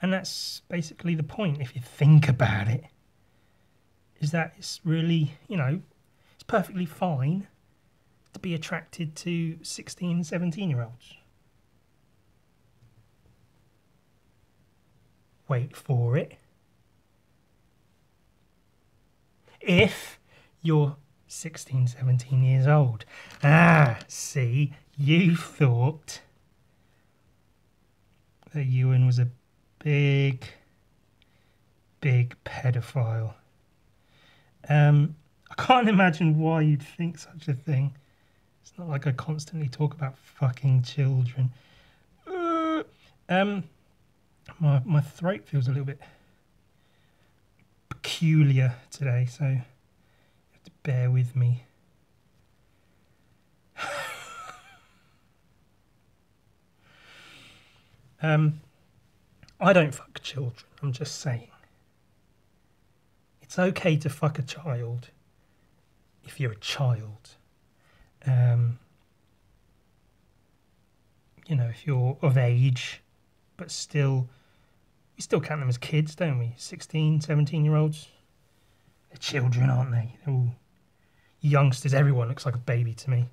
And that's basically the point, if you think about it, is that it's really, it's perfectly fine to be attracted to 16, 17-year-olds. Wait for it. If you're 16, 17 years old. See, you thought that Ewan was a big pedophile. I can't imagine why you'd think such a thing. It's not like I constantly talk about fucking children. My throat feels a little bit peculiar today, so you have to bear with me. I don't fuck children, I'm just saying. It's okay to fuck a child if you're a child. If you're of age, but still, we still count them as kids, don't we? 16, 17-year-olds. They're children, aren't they? They're all youngsters. Everyone looks like a baby to me.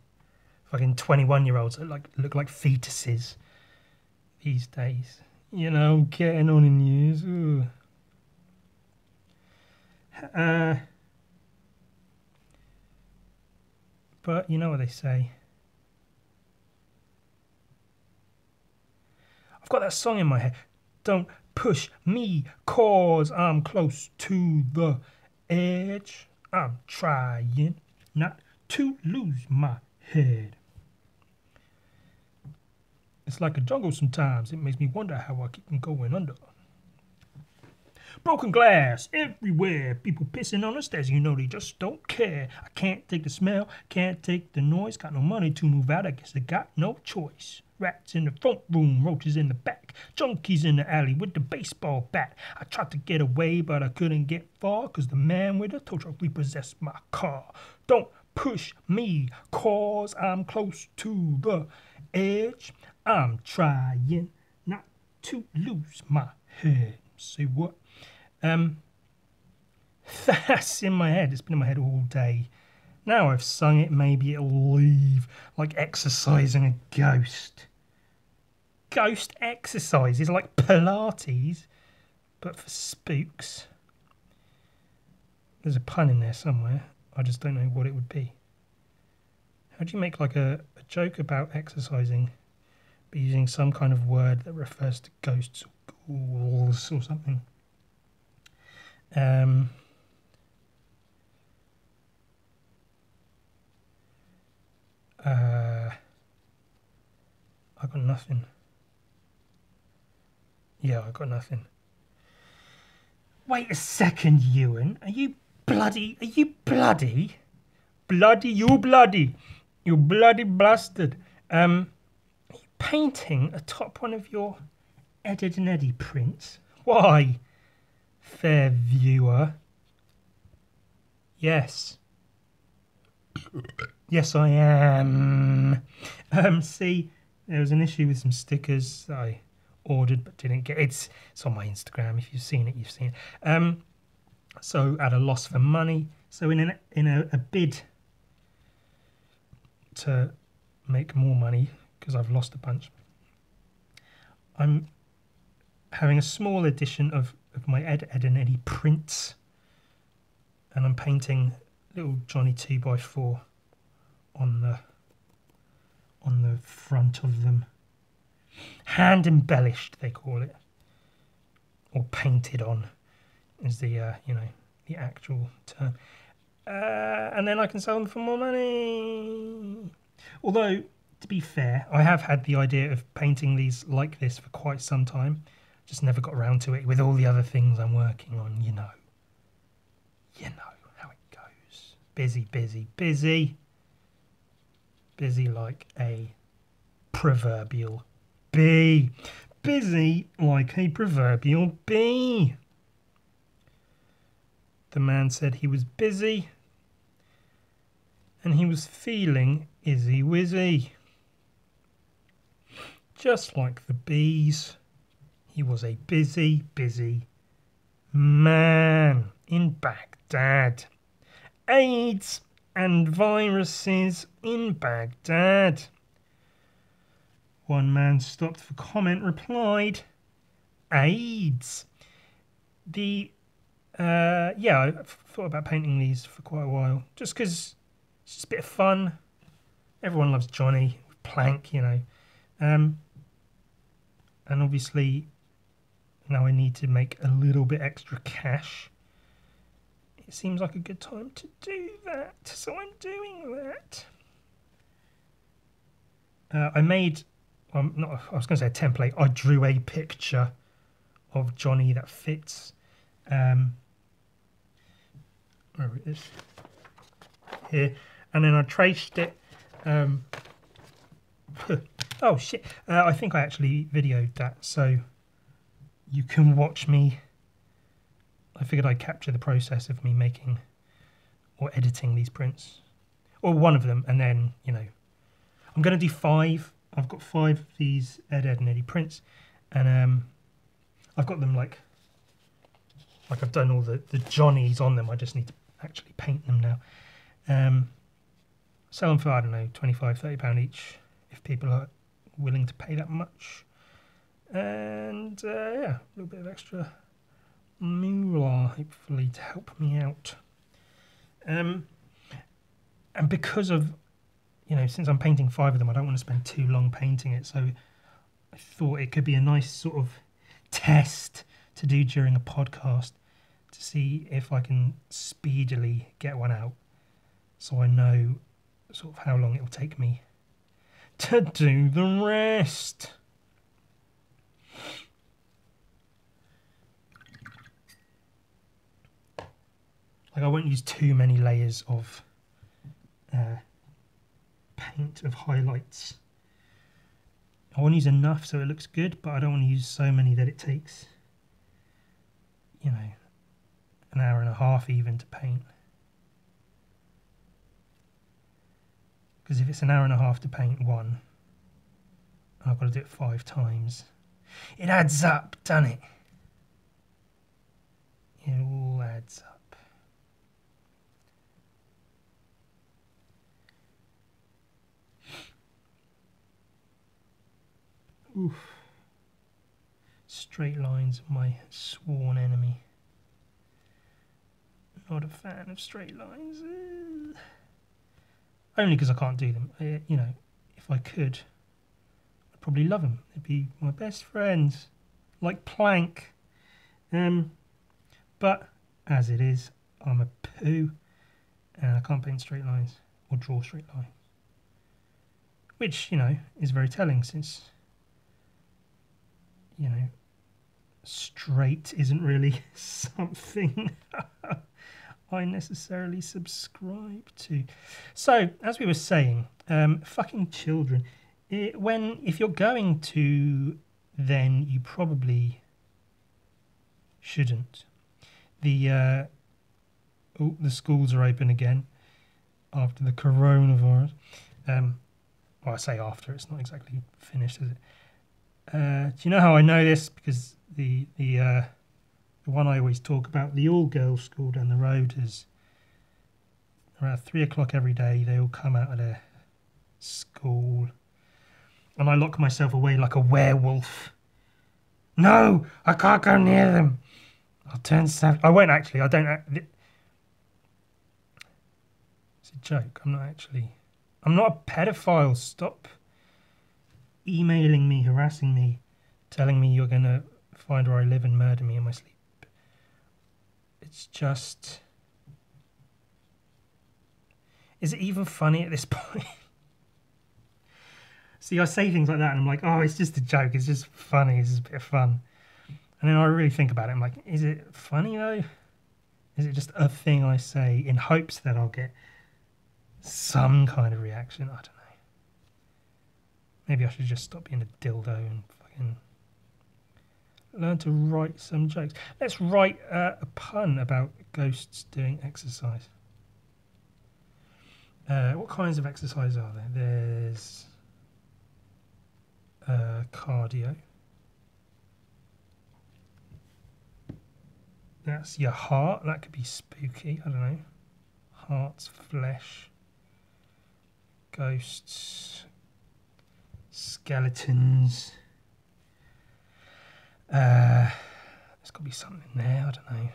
Fucking 21-year-olds look like fetuses these days. Getting on in years. But you know what they say. I've got that song in my head. Don't push me, cause I'm close to the edge. I'm trying not to lose my head. It's like a jungle sometimes. It makes me wonder how I keep from going under. Broken glass everywhere. People pissing on the stairs. They just don't care. I can't take the smell. Can't take the noise. Got no money to move out. I guess I got no choice. Rats in the front room. Roaches in the back. Junkies in the alley with the baseball bat. I tried to get away, but I couldn't get far, cause the man with the tow truck repossessed my car. Don't push me, cause I'm close to the edge. I'm trying not to lose my head. Say what? That's in my head. It's been in my head all day. Now I've sung it, maybe it'll leave, like exercising a ghost. Ghost exercises, like Pilates, but for spooks. There's a pun in there somewhere. I just don't know what it would be. How do you make like a joke about exercising, but using some kind of word that refers to ghosts or ghouls or something? I got nothing. Yeah, I got nothing. Wait a second, Ewan. Are you bloody? You bloody bastard. Are you painting atop one of your Ed and Eddie prints? Why, fair viewer? Yes. Yes, I am. See, there was an issue with some stickers that I ordered but didn't get. It's on my Instagram. If you've seen it, you've seen it. So at a loss for money. So in a bid to make more money, because I've lost a bunch, I'm having a small edition of my Ed and Eddie prints, and I'm painting little Johnny 2x4 on the front of them. Hand embellished, they call it, or painted on is the the actual term. And then I can sell them for more money. Although, to be fair, I have had the idea of painting these like this for quite some time. Just never got around to it with all the other things I'm working on, You know how it goes. Busy. Busy like a proverbial bee. Busy like a proverbial bee. The man said he was busy and he was feeling izzy wizzy. Just like the bees, he was a busy, busy man in Baghdad. AIDS and viruses in Baghdad. One man stopped for comment, replied, AIDS. Yeah, I thought about painting these for quite a while, just because it's just a bit of fun. Everyone loves Johnny, Plank, you know. And obviously, now I need to make a little bit extra cash. It seems like a good time to do that, so I'm doing that. I made, I was going to say a template. I drew a picture of Johnny that fits. Where it is here, and then I traced it. Oh shit! I think I actually videoed that, so you can watch me. I figured I'd capture the process of me making or editing these prints, or one of them, and then, you know, I'm going to do 5. I've got 5 of these Ed and Eddie prints, and I've got them like I've done all the Johnnies on them. I just need to actually paint them now. Sell them for, I don't know, £25–30 each if people are willing to pay that much. And yeah, a little bit of extra moolah, hopefully, to help me out. And because of, you know, since I'm painting 5 of them, I don't want to spend too long painting it. So I thought it could be a nice sort of test to do during a podcast to see if I can speedily get one out, so I know sort of how long it will take me to do the rest. Like, I won't use too many layers of paint, of highlights. I want to use enough so it looks good, but I don't want to use so many that it takes, you know, an hour and a half even to paint. Because if it's an hour and a half to paint one, and I've got to do it 5 times, it adds up, doesn't it? It all adds up. Oof. Straight lines are my sworn enemy. Not a fan of straight lines. Only because I can't do them. You know, if I could, I'd probably love them. They'd be my best friends, like Plank. But as it is, I'm a poo, and I can't paint straight lines or draw straight lines. Which, you know, is very telling, since, you know, straight isn't really something I necessarily subscribe to. So, as we were saying, fucking children. If you're going to, then you probably shouldn't. The schools are open again after the coronavirus. Well, I say after, it's not exactly finished, is it? Do you know how I know this? Because the one I always talk about, the all-girls school down the road, is around 3 o'clock every day. They all come out of their school, and I lock myself away like a werewolf. No, I can't go near them. I'll turn savage. I won't actually. I don't. It's a joke. I'm not a pedophile. Stop emailing me, harassing me, telling me you're going to find where I live and murder me in my sleep. It's just... Is it even funny at this point? See, I say things like that and I'm like, oh, it's just a joke. It's just funny. It's just a bit of fun. And then I really think about it. I'm like, is it funny though? Is it just a thing I say in hopes that I'll get some kind of reaction? I don't know. Maybe I should just stop being a dildo and fucking learn to write some jokes. Let's write a pun about ghosts doing exercise. What kinds of exercise are there? There's cardio. That's your heart. That could be spooky. I don't know. Hearts, flesh, ghosts, skeletons. There's got to be something there. I don't know.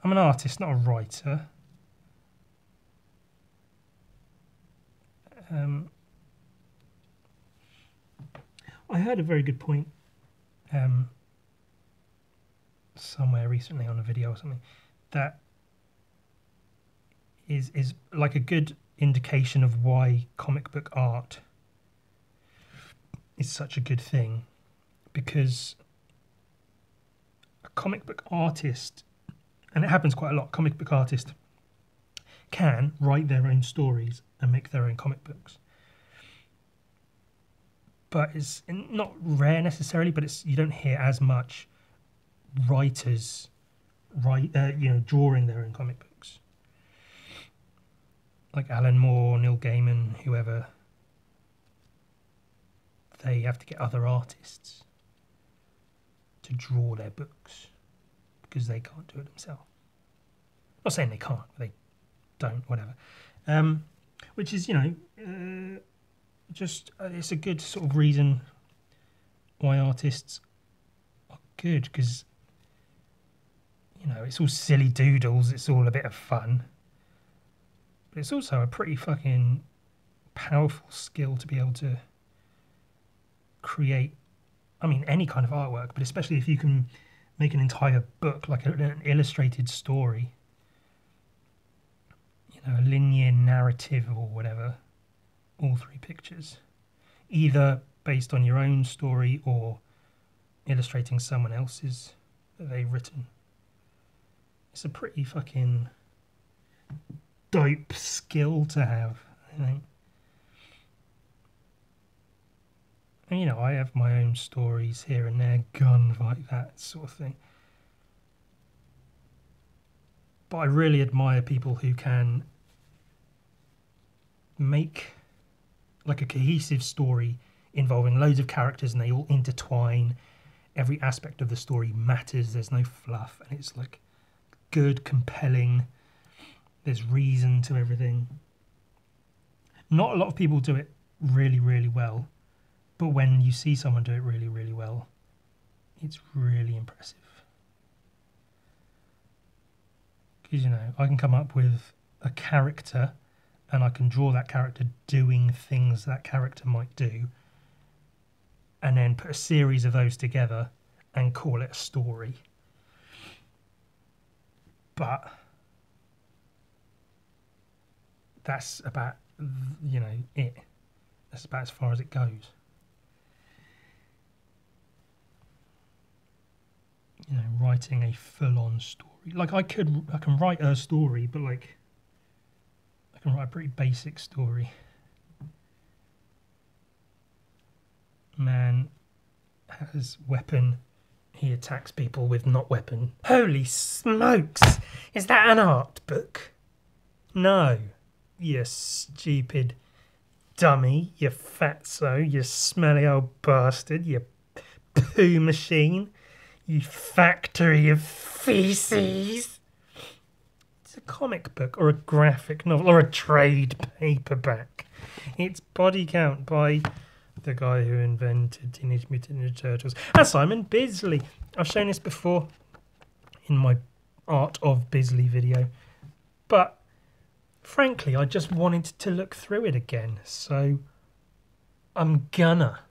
I'm an artist, not a writer. I heard a very good point somewhere recently on a video or something that is like a good indication of why comic book art is such a good thing, because a comic book artist, and it happens quite a lot, comic book artist can write their own stories and make their own comic books. But it's not rare necessarily, but it's, you don't hear as much writers drawing their own comic books. Like Alan Moore, Neil Gaiman, whoever. They have to get other artists to draw their books because they can't do it themselves. Not saying they can't, but they don't, whatever. Which is, it's a good sort of reason why artists are good, because, it's all silly doodles, it's all a bit of fun. But it's also a pretty fucking powerful skill to be able to create, any kind of artwork, but especially if you can make an entire book, like an illustrated story, a linear narrative or whatever, all 3 pictures, either based on your own story or illustrating someone else's that they've written. It's a pretty fucking dope skill to have, I think. And, I have my own stories here and there, gunfight, that sort of thing. But I really admire people who can make like a cohesive story involving loads of characters and they all intertwine. Every aspect of the story matters. There's no fluff, and it's like good, compelling. There's reason to everything. Not a lot of people do it really, really well, but when you see someone do it really, really well, it's really impressive. Because, I can come up with a character and I can draw that character doing things that character might do, and then put a series of those together and call it a story. But that's about, it. That's about as far as it goes. Writing a full-on story. Like I can write a story, but like I can write a pretty basic story. Man has weapon. He attacks people with not weapon. Holy smokes! Is that an art book? No. You stupid dummy. You fatso. You smelly old bastard. You poo machine. You factory of feces. It's a comic book or a graphic novel or a trade paperback. It's Body Count by the guy who invented Teenage Mutant Ninja Turtles. And Simon Bisley. I've shown this before in my Art of Bisley video. But frankly, I just wanted to look through it again. So I'm gonna.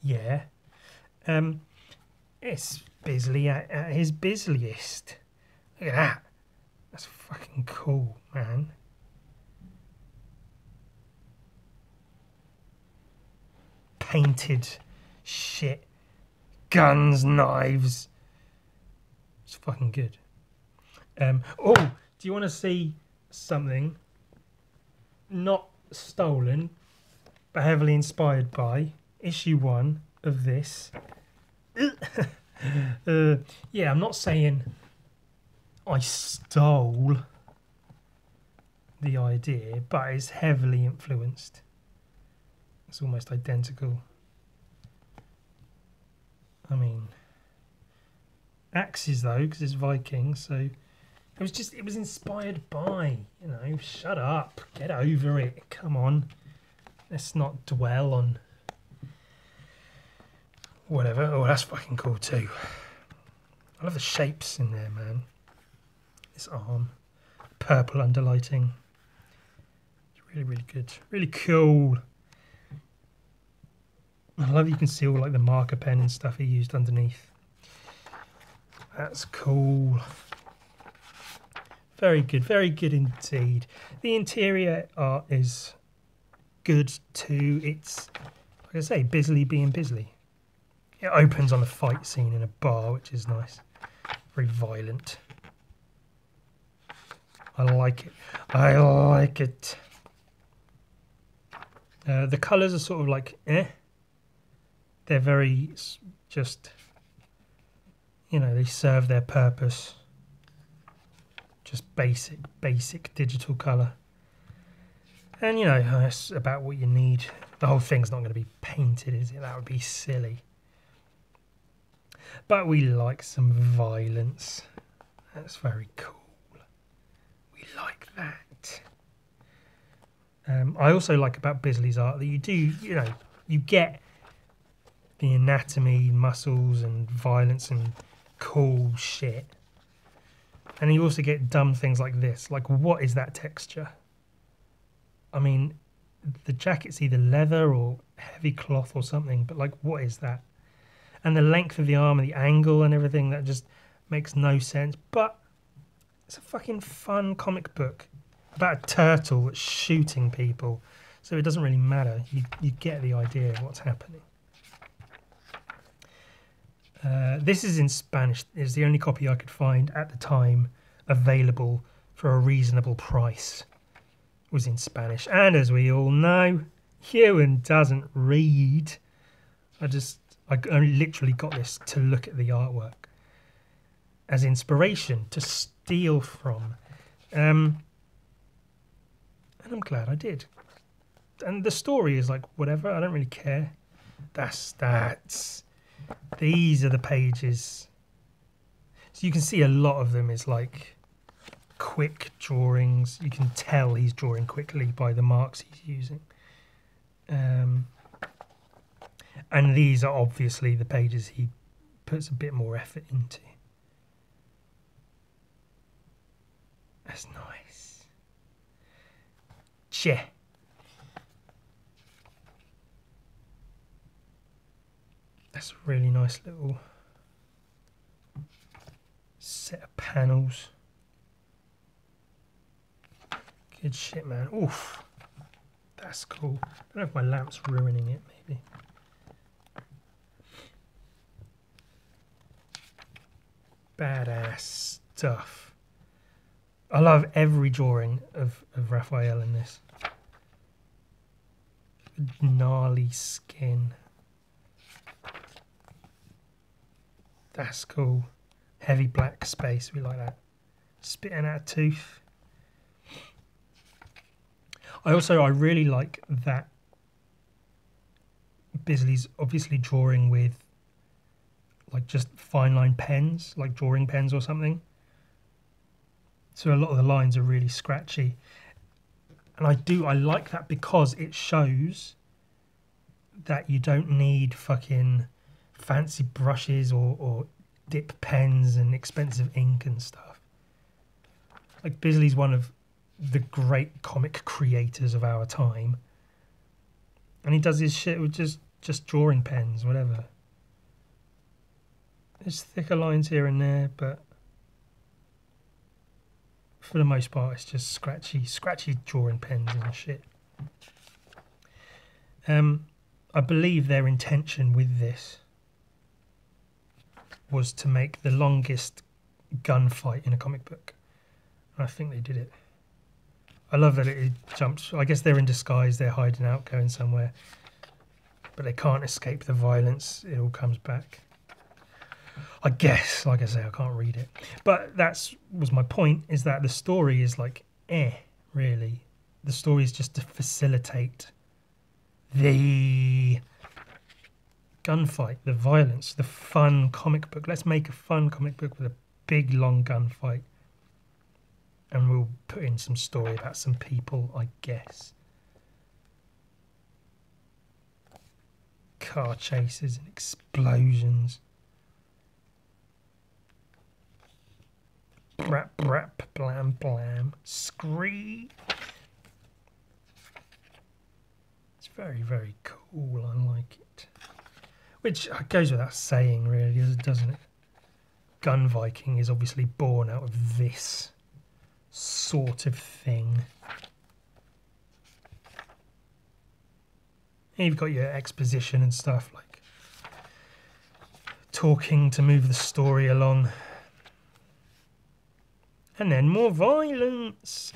Yeah. It's Bisley at his Bisliest. Look at that. That's fucking cool, man. Painted shit. Guns, knives. It's fucking good. Oh, do you want to see something not stolen, but heavily inspired by issue 1 of this? Yeah, I'm not saying I stole the idea, but it's heavily influenced. It's almost identical. I mean, axes though, because it's Vikings. So it was inspired by, you know. Shut up, get over it. Come on, let's not dwell on whatever. Oh, that's fucking cool too. I love the shapes in there, man. This arm, purple underlighting. Really, really good. Really cool. I love you can see all like the marker pen and stuff he used underneath. That's cool. Very good indeed. The interior art is good too. It's, like I say, Bisley being Bisley. It opens on a fight scene in a bar, which is nice. Very violent. I like it. I like it. The colours are sort of like, They're very just, you know, they serve their purpose. Just basic digital colour. And, you know, that's about what you need. The whole thing's not going to be painted, is it? That would be silly. But we like some violence. That's very cool. We like that. I also like about Bisley's art that you do, you know, you get the anatomy, muscles and violence and cool shit. And you also get dumb things like this. Like, what is that texture? I mean, the jacket's either leather or heavy cloth or something, but like, what is that? And the length of the arm and the angle and everything, that just makes no sense. But it's a fucking fun comic book about a turtle that's shooting people. So it doesn't really matter. You get the idea of what's happening. This is in Spanish. It's the only copy I could find at the time available for a reasonable price. It was in Spanish. And as we all know, Ewan doesn't read. I literally got this to look at the artwork as inspiration to steal from. And I'm glad I did. And the story is like, whatever, I don't really care. These are the pages. So you can see a lot of them is like quick drawings. You can tell he's drawing quickly by the marks he's using. And these are obviously the pages he puts a bit more effort into. That's nice. Che. That's a really nice little set of panels. Good shit, man. Oof. That's cool. I don't know if my lamp's ruining it, maybe. Badass stuff. I love every drawing of Raphael in this. Gnarly skin. That's cool. Heavy black space, we like that. Spitting out a tooth. I really like that Bisley's obviously drawing with like just fine line pens, like drawing pens or something. So a lot of the lines are really scratchy. And I like that because it shows that you don't need fucking fancy brushes or dip pens and expensive ink and stuff. Like, Bisley's one of the great comic creators of our time, and he does his shit with just drawing pens, whatever. There's thicker lines here and there, but for the most part it's just scratchy drawing pens and shit. I believe their intention with this was to make the longest gunfight in a comic book. I think they did it. I love that it jumps. I guess they're in disguise, they're hiding out, going somewhere. But they can't escape the violence. It all comes back. I guess, like I say, I can't read it. But was my point, is that the story is like, really. The story is just to facilitate the gunfight, the violence, the fun comic book. Let's make a fun comic book with a big long gunfight. And we'll put in some story about some people, I guess. Car chases and explosions. Brap, brap, blam, blam. Scream. It's very, very cool. I like it. Which goes without saying, really, doesn't it? Gun Viking is obviously born out of this sort of thing. And you've got your exposition and stuff, like talking to move the story along. And then more violence.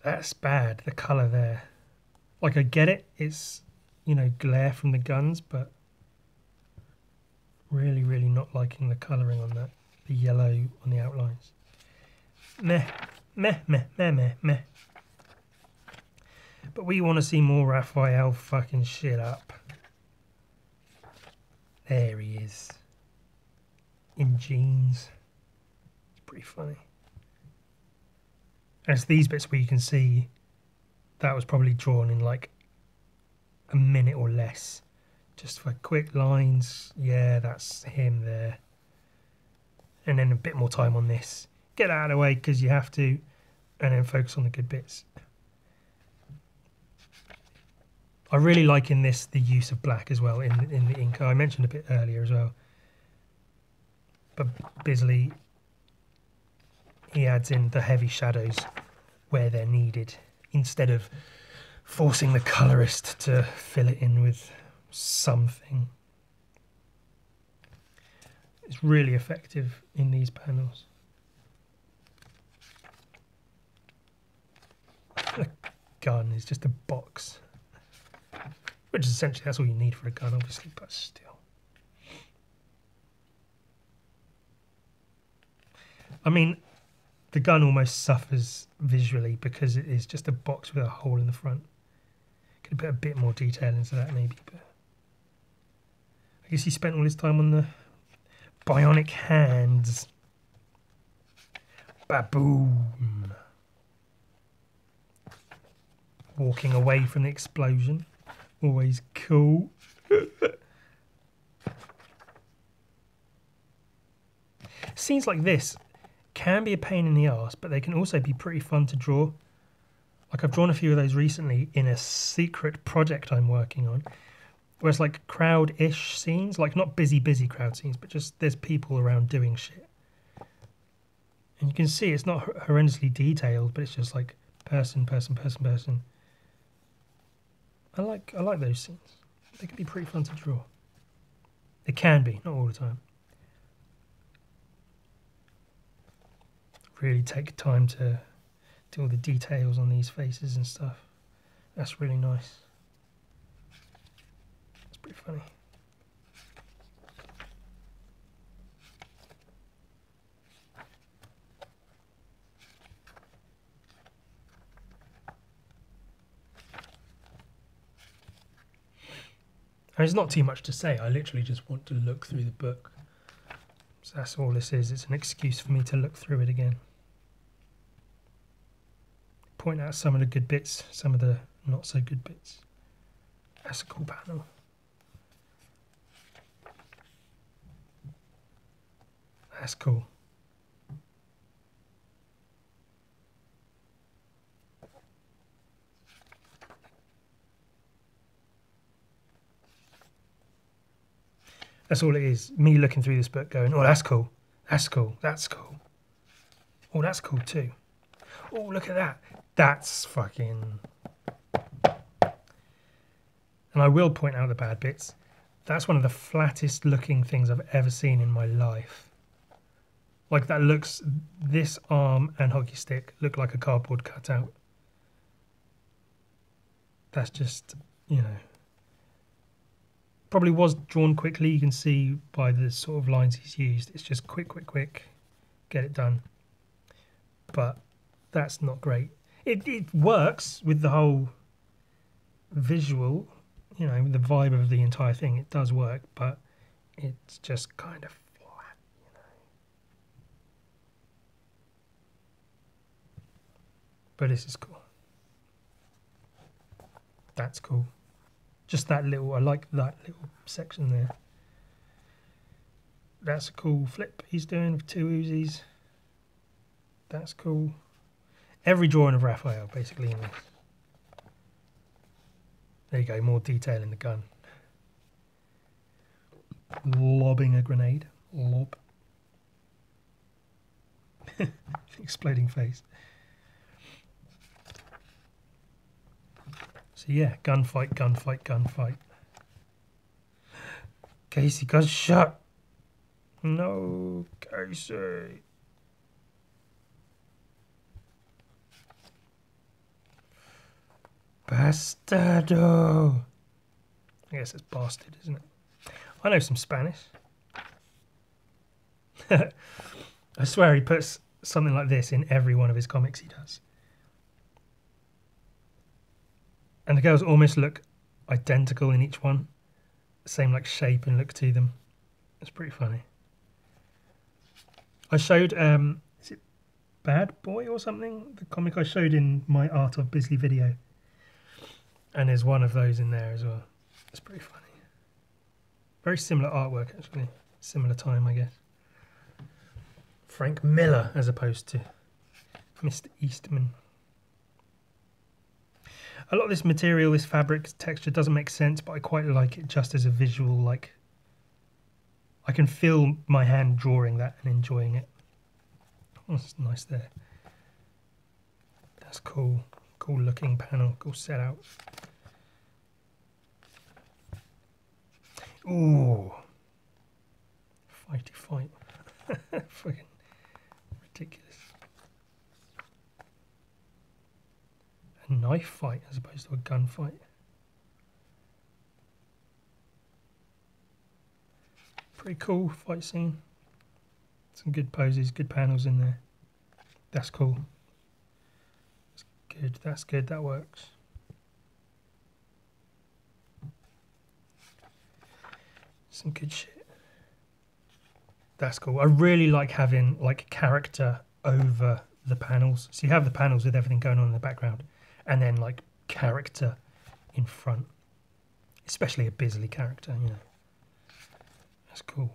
That's bad, the colour there. Like, I get it, it's, you know, glare from the guns, but really, really not liking the colouring on that. The yellow on the outlines. Meh, meh, meh, meh, meh, meh. But we want to see more Raphael fucking shit up. There he is. In jeans. It's pretty funny. And it's these bits where you can see that was probably drawn in like a minute or less. Just for quick lines. Yeah, that's him there. And then a bit more time on this. Get out of the way because you have to. And then focus on the good bits. I really like in this the use of black as well in the ink. I mentioned a bit earlier as well. But Bisley, he adds in the heavy shadows where they're needed instead of forcing the colorist to fill it in with something. It's really effective in these panels. The gun is just a box. Which is essentially, that's all you need for a gun, obviously, but still. I mean, the gun almost suffers visually because it is just a box with a hole in the front. Could put a bit more detail into that maybe, but I guess he spent all his time on the bionic hands. Baboom. Walking away from the explosion. Always cool. Scenes like this can be a pain in the arse, but they can also be pretty fun to draw. Like I've drawn a few of those recently in a secret project I'm working on, where it's like crowd-ish scenes, like not busy crowd scenes, but just there's people around doing shit. And you can see it's not horrendously detailed, but it's just like person. I like those scenes. They can be pretty fun to draw. They can be, not all the time. Really take time to do all the details on these faces and stuff. That's really nice. It's pretty funny. There's not too much to say. I literally just want to look through the book. So that's all this is. It's an excuse for me to look through it again. Point out some of the good bits, some of the not so good bits. That's a cool panel. That's cool. That's all it is. Me looking through this book going, oh, that's cool. That's cool. That's cool. Oh, that's cool too. Oh, look at that. That's fucking... And I will point out the bad bits. That's one of the flattest looking things I've ever seen in my life. Like that looks... This arm and hockey stick look like a cardboard cutout. That's just, you know... Probably was drawn quickly. You can see by the sort of lines he's used. It's just quick. Get it done. But that's not great. It works with the whole visual, you know, the vibe of the entire thing, it does work, but it's just kind of flat, you know. But this is cool. That's cool. Just that little, I like that little section there. That's a cool flip he's doing with 2 Uzis. That's cool. Every drawing of Raphael, basically, in this. There you go, more detail in the gun. Lobbing a grenade. Lob. Exploding face. So yeah, gunfight, gunfight, gunfight. Casey got shot. No, Casey. Bastardo. I guess it's bastard, isn't it? I know some Spanish. I swear he puts something like this in every one of his comics he does. And the girls almost look identical in each one. Same like shape and look to them. It's pretty funny. I showed, is it Bad Boy or something? The comic I showed in my Art of Bisley video. And there's one of those in there as well. It's pretty funny. Very similar artwork, actually. Similar time, I guess. Frank Miller, as opposed to Mr. Eastman. A lot of this material, this fabric texture doesn't make sense, but I quite like it just as a visual, like, I can feel my hand drawing that and enjoying it. Oh, that's nice there. That's cool. Cool looking panel, cool set out. Ooh. Fighty fight. Fucking ridiculous. A knife fight as opposed to a gunfight. Pretty cool fight scene. Some good poses, good panels in there. That's cool. That's good, that's good, that works. Some good shit. That's cool. I really like having like character over the panels. So you have the panels with everything going on in the background and then like character in front. Especially a Bisley character, you know. That's cool.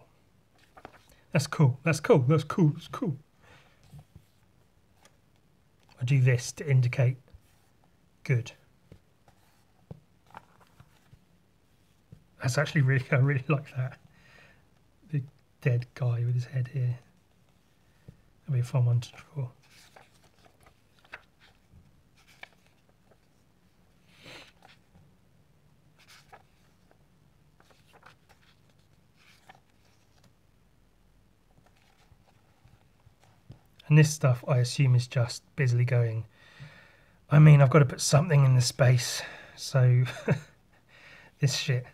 That's cool. That's cool. That's cool. That's cool. I do this to indicate good. That's actually really, I really like that. The dead guy with his head here. That'd be a fun one to draw. And this stuff, I assume, is just Bisley going, I mean, I've got to put something in the space. So, this shit.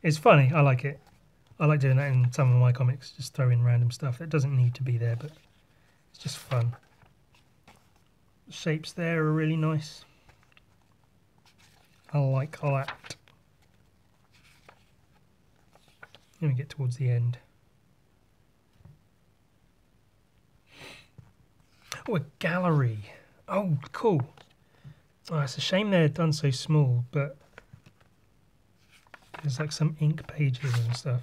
It's funny, I like it. I like doing that in some of my comics, just throw in random stuff that doesn't need to be there, but it's just fun. The shapes there are really nice. I like that. Let me get towards the end. Oh, a gallery. Oh, cool. Oh, it's a shame they're done so small, but there's like some ink pages and stuff.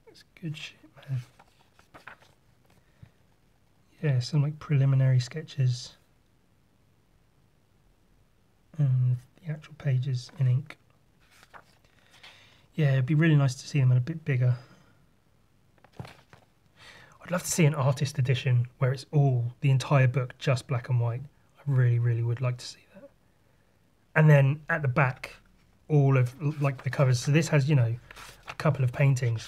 It's good shit, man. Yeah, some like preliminary sketches. And the actual pages in ink. Yeah, it'd be really nice to see them a bit bigger. I'd love to see an artist edition where it's all, the entire book, just black and white. I really, really would like to see that. And then at the back, all of like the covers. So this has, you know, a couple of paintings.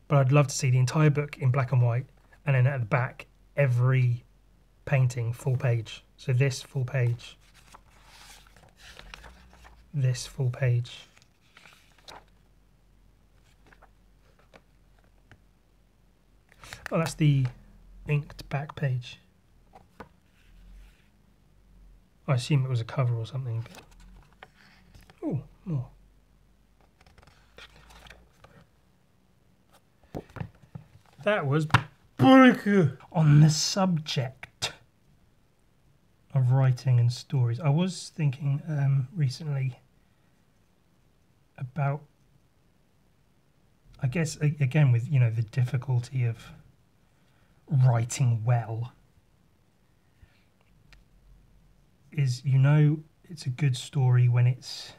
But I'd love to see the entire book in black and white. And then at the back, every painting, full page. So this full page. This full page. Oh, that's the inked back page. I assume it was a cover or something. But... oh, more. That was on the subject of writing and stories. I was thinking recently about, I guess, again, with, you know, the difficulty of writing well, is, you know, it's a good story when it's,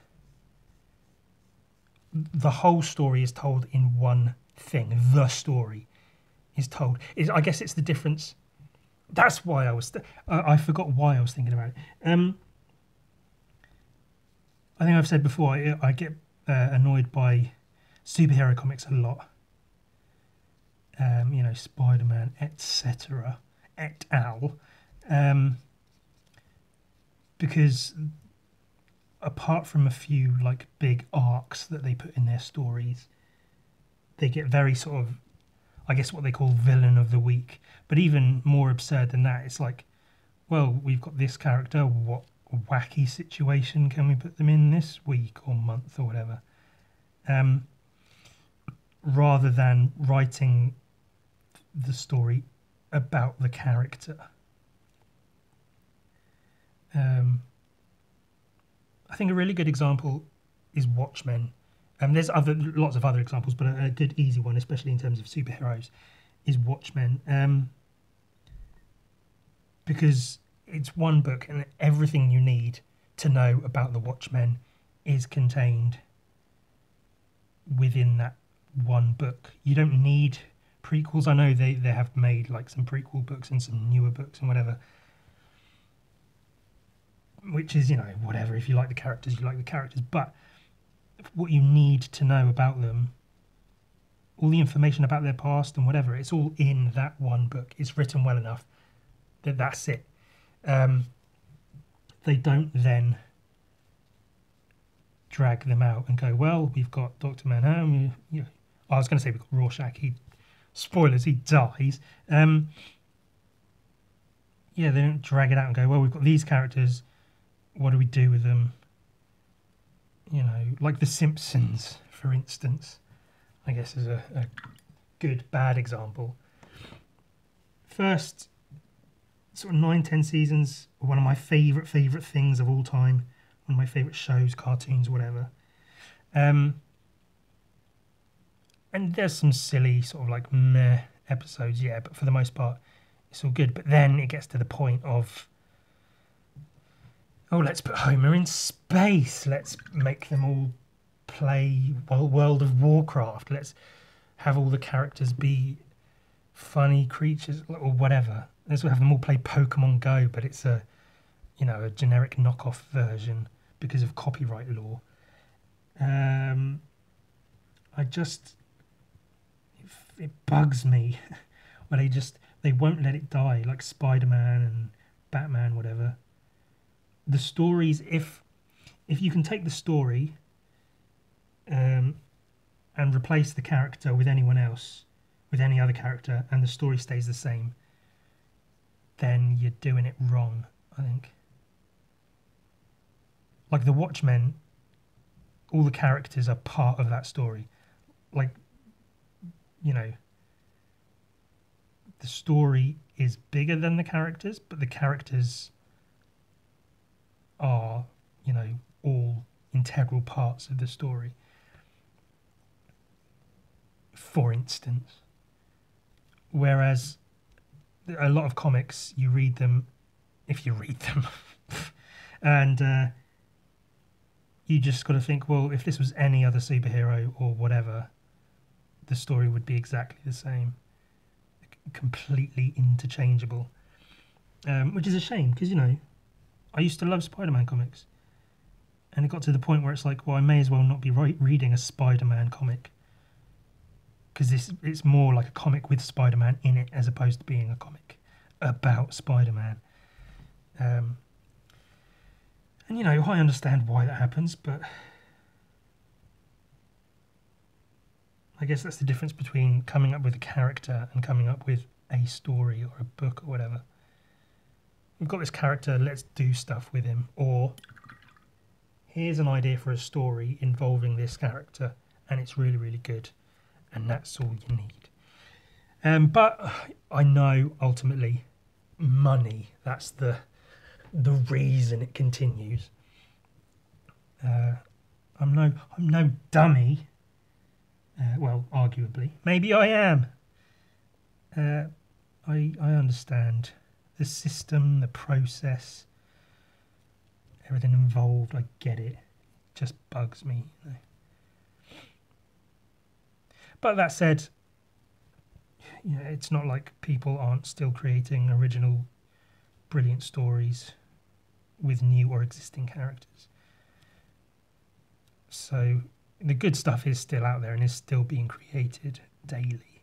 the whole story is told in one thing. The story is told. I guess it's the difference. That's why I was, I forgot why I was thinking about it. I think I've said before, I get annoyed by superhero comics a lot. You know, Spider-Man, etc., et al. Because apart from a few like big arcs that they put in their stories, they get very sort of, I guess, what they call villain of the week. But even more absurd than that, it's like, well, we've got this character, what wacky situation can we put them in this week or month or whatever? Rather than writing the story about the character. I think a really good example is Watchmen. There's lots of other examples, but a good easy one, especially in terms of superheroes, is Watchmen. Because it's one book and everything you need to know about the Watchmen is contained within that one book. You don't need prequels. I know they have made like some prequel books and some newer books and whatever, which is, you know, whatever. If you like the characters, you like the characters. But what you need to know about them, all the information about their past and whatever, it's all in that one book. It's written well enough that that's it. They don't then drag them out and go, well, we've got Dr. Manhattan. I was going to say we've got Rorschach. Spoilers, he dies. Yeah, they don't drag it out and go, well, we've got these characters. What do we do with them? You know, like The Simpsons, for instance, I guess is a good, bad example. First sort of 9-10 seasons are one of my favourite things of all time. One of my favourite shows, cartoons, whatever. And there's some silly sort of like meh episodes, yeah, but for the most part, it's all good. But then it gets to the point of, oh, let's put Homer in space. Let's make them all play World of Warcraft. Let's have all the characters be funny creatures or whatever. Let's have them all play Pokemon Go, but it's a, you know, a generic knockoff version because of copyright law. It bugs me when they won't let it die, like Spider-Man and Batman, whatever. The stories, if you can take the story and replace the character with anyone else, with any other character, and the story stays the same, then you're doing it wrong, I think. Like the Watchmen, all the characters are part of that story. Like, you know, the story is bigger than the characters, but the characters are, you know, all integral parts of the story. For instance. Whereas a lot of comics, you read them, if you read them, and you just got to think, well, if this was any other superhero or whatever, the story would be exactly the same. Completely interchangeable. Which is a shame, because, you know, I used to love Spider-Man comics. And it got to the point where it's like, well, I may as well not be reading a Spider-Man comic. Because it's more like a comic with Spider-Man in it as opposed to being a comic about Spider-Man. And, you know, I understand why that happens, but I guess that's the difference between coming up with a character and coming up with a story or a book or whatever. we've got this character, let's do stuff with him, or here's an idea for a story involving this character, and it's really, really good, and that's all you need. But I know ultimately money, that's the reason it continues. I'm no dummy. Well, arguably, maybe I am. I understand the system, the process, everything involved. I get it. It just bugs me. You know. But that said, you know, it's not like people aren't still creating original, brilliant stories with new or existing characters. So the good stuff is still out there and is still being created daily.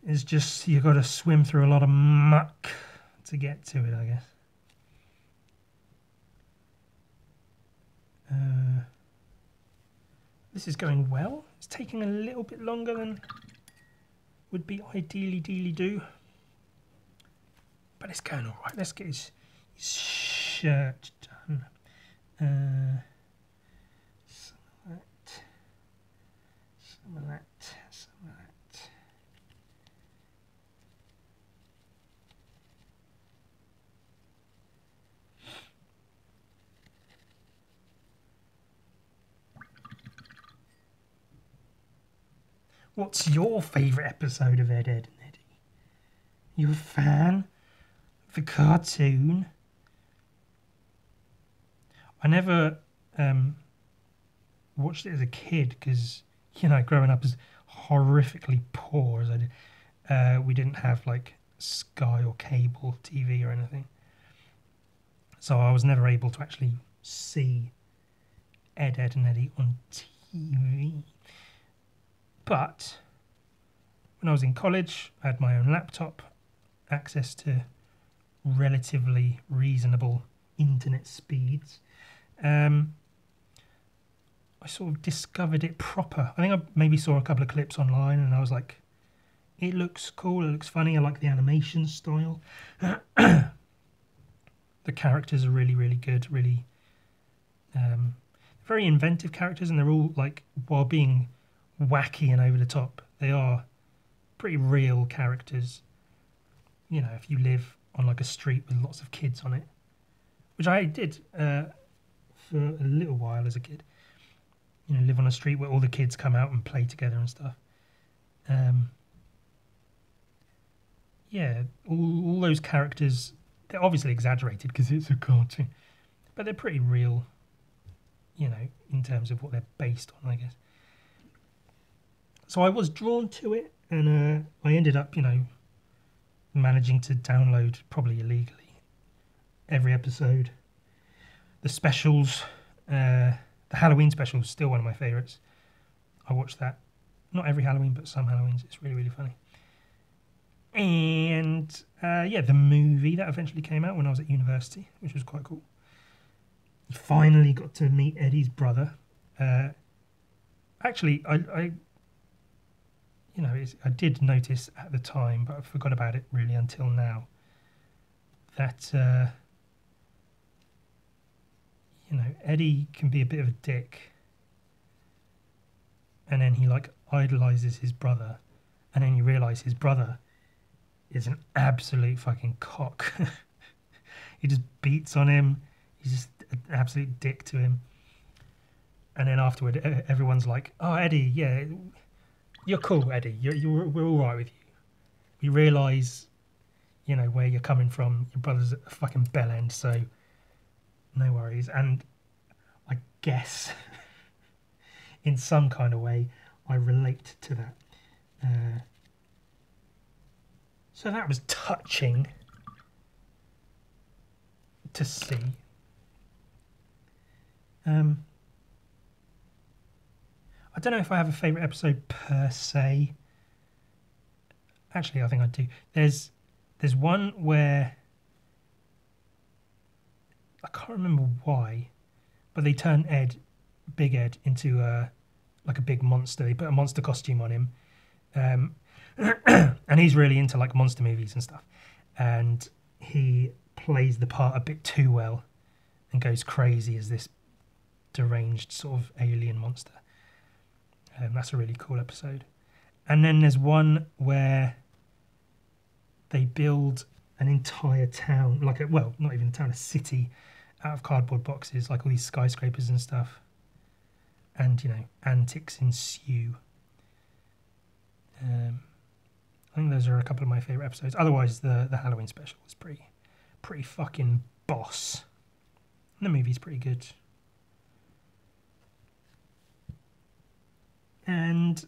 It's just you've got to swim through a lot of muck to get to it, I guess. This is going well. It's taking a little bit longer than would be ideally do. But it's going all right. Let's get his shirt done. Some of that. Some of that. Some of that. What's your favourite episode of Ed, Edd and Eddy? You a fan of the cartoon? I never watched it as a kid because, you know, growing up as horrifically poor as I did, we didn't have like Sky or cable TV or anything. So I was never able to actually see Ed, Edd and Eddy on TV. But when I was in college, I had my own laptop, access to relatively reasonable internet speeds. I sort of discovered it proper. I think I maybe saw a couple of clips online and I was like, it looks cool, it looks funny, I like the animation style. The characters are really, really good, really very inventive characters, and they're all like, while being wacky and over the top, they are pretty real characters. You know, if you live on like a street with lots of kids on it, which I did for a little while as a kid. You know, live on a street where all the kids come out and play together and stuff. Yeah, all those characters, they're obviously exaggerated because it's a cartoon, but they're pretty real, you know, in terms of what they're based on, I guess. So I was drawn to it, and I ended up, you know, managing to download, probably illegally, every episode. The specials, the Halloween special is still one of my favourites. I watched that, not every Halloween, but some Halloweens. It's really, really funny. And yeah, the movie that eventually came out when I was at university, which was quite cool. You finally got to meet Eddie's brother. Actually, I you know, I did notice at the time, but I forgot about it really until now, that, you know, Eddie can be a bit of a dick. And then he, like, idolises his brother. And then you realise his brother is an absolute fucking cock. He just beats on him. He's just an absolute dick to him. And then afterward, everyone's like, oh, Eddie, yeah, you're cool, Eddie. We're all right with you. We realise, you know, where you're coming from. Your brother's at the fucking bell end, so no worries. And I guess, in some kind of way, I relate to that. So that was touching to see. I don't know if I have a favourite episode per se. Actually, I think I do. There's one where I can't remember why, but they turn Big Ed, into like a big monster. They put a monster costume on him, and he's really into like monster movies and stuff. And he plays the part a bit too well and goes crazy as this deranged sort of alien monster. That's a really cool episode. And then there's one where they build an entire town, like a, well, not even a town, a city out of cardboard boxes, like all these skyscrapers and stuff. And, you know, antics ensue. I think those are a couple of my favourite episodes. Otherwise, the Halloween special was pretty fucking boss. And the movie's pretty good. And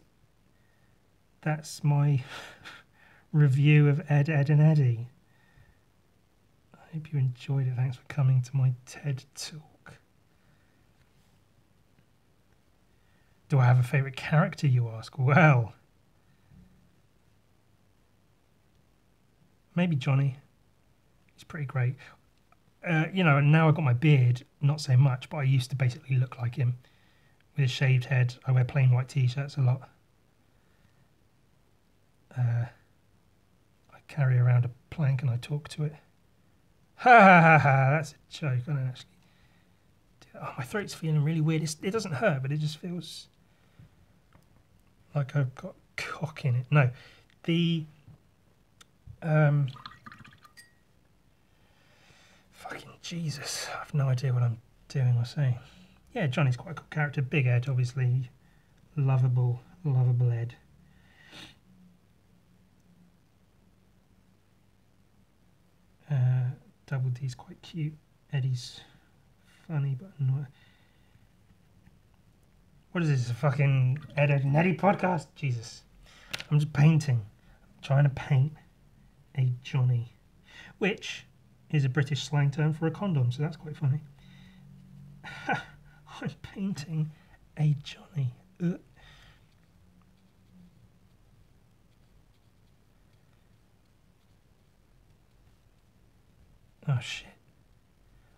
that's my review of Ed, Edd and Eddy. I hope you enjoyed it. Thanks for coming to my TED Talk. Do I have a favourite character, you ask? Well, maybe Johnny. He's pretty great. You know, now I've got my beard, not so much, but I used to basically look like him. With a shaved head, I wear plain white t-shirts a lot. I carry around a plank and I talk to it. Ha ha ha ha, that's a joke. I don't actually do that. Oh, my throat's feeling really weird. It doesn't hurt, but it just feels like I've got cock in it. No, the fucking Jesus, I have no idea what I'm doing or saying. Yeah, Johnny's quite a cool character. Big Ed, obviously. Lovable Ed. Double D's quite cute. Eddie's funny but not. What is this? A fucking Ed, Edd and Eddy podcast? Jesus. I'm just painting. I'm trying to paint a Johnny, which is a British slang term for a condom, so that's quite funny. I'm painting a Johnny. Oh shit.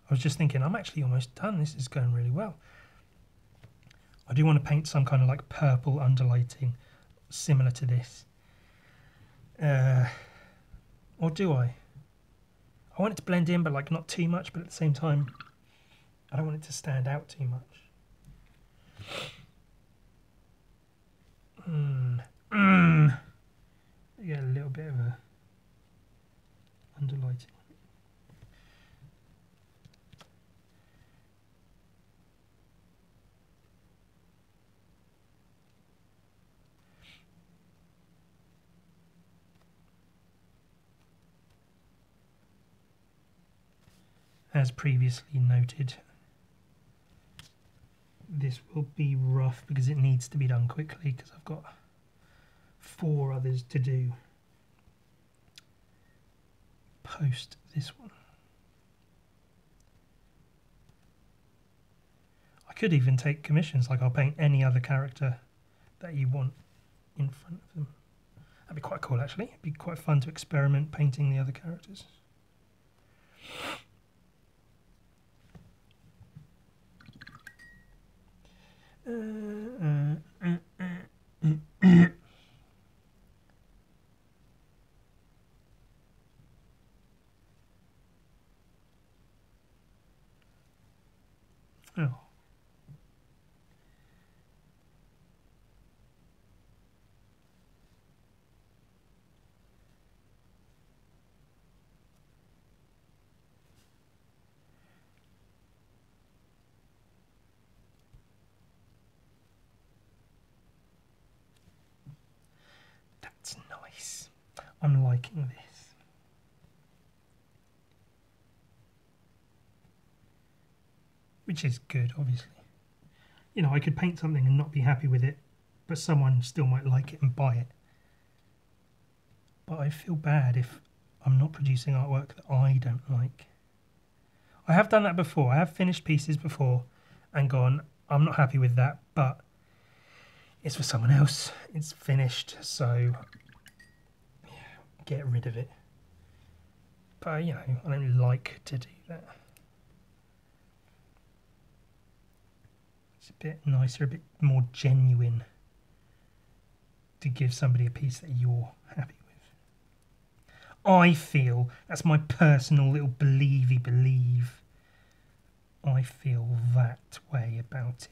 I was just thinking, I'm actually almost done. This is going really well. I do want to paint some kind of like purple underlighting similar to this. Or do I? I want it to blend in, but like not too much, but at the same time, I don't want it to stand out too much. You get a little bit of a underlighting. As previously noted, this will be rough because it needs to be done quickly because I've got 4 others to do post this one. I could even take commissions, like I'll paint any other character that you want in front of them. That'd be quite cool actually. It'd be quite fun to experiment painting the other characters. Oh. That's nice. I'm liking this. Which is good, obviously. You know, I could paint something and not be happy with it, but someone still might like it and buy it. But I feel bad if I'm not producing artwork that I don't like. I have done that before. I have finished pieces before and gone, I'm not happy with that, but it's for someone else. It's finished, so yeah, get rid of it. But, you know, I don't like to do that. It's a bit nicer, a bit more genuine to give somebody a piece that you're happy with. I feel, that's my personal little believe, I feel that way about it.